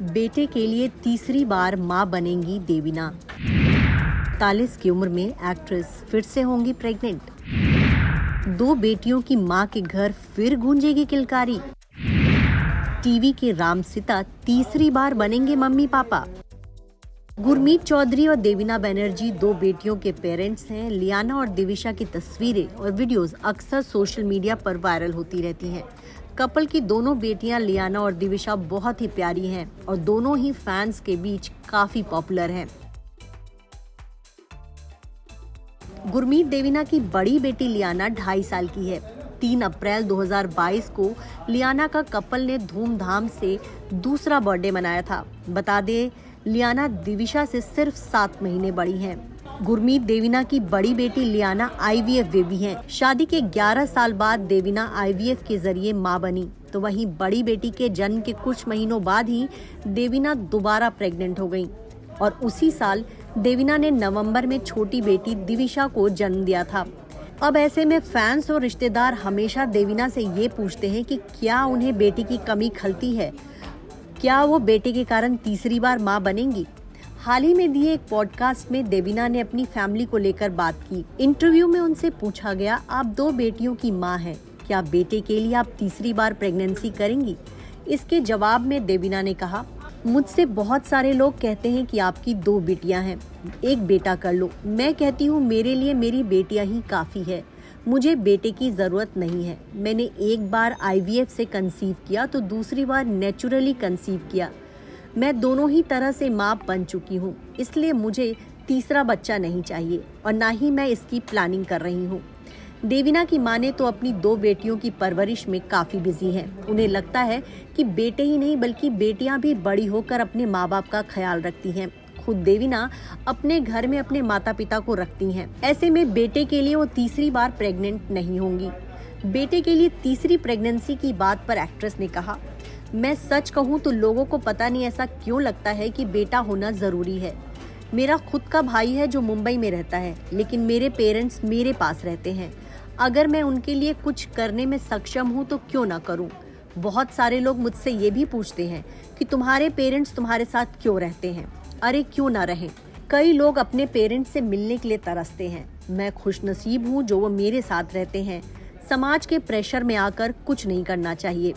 बेटे के लिए तीसरी बार मां बनेंगी देवीना। 41 की उम्र में एक्ट्रेस फिर से होंगी प्रेग्नेंट। 2 बेटियों की मां के घर फिर गूंजेगी किलकारी। टीवी के रामसीता तीसरी बार बनेंगे मम्मी पापा। गुरमीत चौधरी और देवीना बनर्जी 2 बेटियों के पेरेंट्स हैं। लियाना और दिविशा की तस्वीरें और वीडियोस अक्सर सोशल मीडिया पर वायरल होती रहती हैं। कपल की दोनों बेटियां लियाना और दिविशा बहुत ही प्यारी हैं और दोनों ही फैंस के बीच काफी पॉपुलर हैं। गुरमीत देवीना की बड़ी बेटी लियाना 2.5 साल की है। 3 अप्रैल 2022 को लियाना का कपल ने धूमधाम से दूसरा बर्थडे मनाया था। बता दें, लियाना दिविशा से सिर्फ 7 महीने बड़ी हैं। गुरमीत देवीना की बड़ी बेटी लियाना IVF बेबी हैं। शादी के 11 साल बाद देवीना IVF के जरिए मां बनी, तो वहीं बड़ी बेटी के जन्म के कुछ महीनों बाद ही देवीना दोबारा प्रेग्नेंट हो गईं और उसी साल देवीना ने नवंबर में छोटी बेटी दिविशा को जन्म दिया था। अब ऐसे में फैंस और रिश्तेदार हमेशा देवीना से ये पूछते हैं कि क्या उन्हें बेटी की कमी खलती है, क्या वो बेटे के कारण तीसरी बार मां बनेंगी। हाल ही में दिए एक पॉडकास्ट में देवीना ने अपनी फैमिली को लेकर बात की। इंटरव्यू में उनसे पूछा गया, आप 2 बेटियों की मां हैं, क्या बेटे के लिए आप तीसरी बार प्रेगनेंसी करेंगी। इसके जवाब में देवीना ने कहा, मुझसे बहुत सारे लोग कहते हैं कि आपकी 2 बेटियां हैं, एक बेटा कर लो। मैं कहती हूँ मेरे लिए मेरी बेटियां ही काफी है, मुझे बेटे की जरूरत नहीं है। मैंने एक बार IVF से कंसीव किया तो दूसरी बार नेचुरली कंसीव किया। मैं दोनों ही तरह से मां बन चुकी हूँ, इसलिए मुझे तीसरा बच्चा नहीं चाहिए और ना ही मैं इसकी प्लानिंग कर रही हूँ। देवीना की मां ने तो अपनी 2 बेटियों की परवरिश में काफी बिजी हैं। उन्हें लगता है कि बेटे ही नहीं बल्कि बेटियां भी बड़ी होकर अपने माँ बाप का ख्याल रखती हैं। खुद देवीना अपने घर में अपने माता पिता को रखती हैं। ऐसे में बेटे के लिए वो तीसरी बार प्रेग्नेंट नहीं होंगी। बेटे के लिए तीसरी प्रेगनेंसी की बात पर एक्ट्रेस ने कहा, मैं सच कहूँ तो लोगों को पता नहीं ऐसा क्यों लगता है कि बेटा होना जरूरी है। मेरा खुद का भाई है जो मुंबई में रहता है, लेकिन मेरे पेरेंट्स मेरे पास रहते हैं। अगर मैं उनके लिए कुछ करने में सक्षम हूँ तो क्यों ना करूँ। बहुत सारे लोग मुझसे ये भी पूछते हैं कि तुम्हारे पेरेंट्स तुम्हारे साथ क्यों रहते हैं। अरे क्यों ना रहें। कई लोग अपने पेरेंट्स से मिलने के लिए तरसते हैं। मैं खुशनसीब हूँ जो वो मेरे साथ रहते हैं। समाज के प्रेशर में आकर कुछ नहीं करना चाहिए।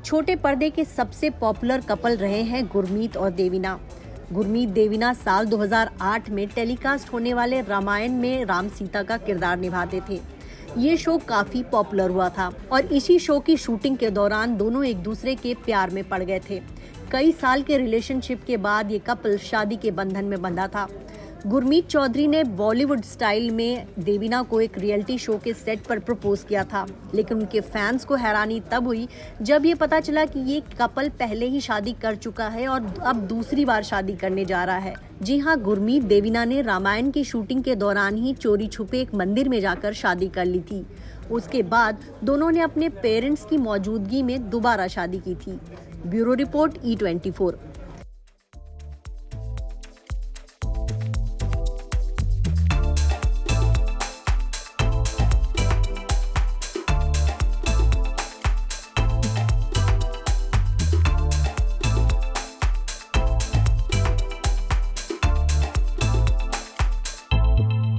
छोटे पर्दे के सबसे पॉपुलर कपल रहे हैं गुरमीत और देवीना। गुरमीत देवीना साल 2008 में टेलीकास्ट होने वाले रामायण में राम सीता का किरदार निभाते थे। ये शो काफी पॉपुलर हुआ था और इसी शो की शूटिंग के दौरान दोनों एक दूसरे के प्यार में पड़ गए थे। कई साल के रिलेशनशिप के बाद ये कपल शादी के बंधन में बंधा था। गुरमीत चौधरी ने बॉलीवुड स्टाइल में देवीना को एक रियलिटी शो के सेट पर प्रपोज किया था, लेकिन उनके फैंस को हैरानी तब हुई जब ये पता चला कि ये कपल पहले ही शादी कर चुका है और अब दूसरी बार शादी करने जा रहा है। जी हाँ, गुरमीत देवीना ने रामायण की शूटिंग के दौरान ही चोरी छुपे एक मंदिर में जाकर शादी कर ली थी। उसके बाद दोनों ने अपने पेरेंट्स की मौजूदगी में दोबारा शादी की थी। Bureau report E24।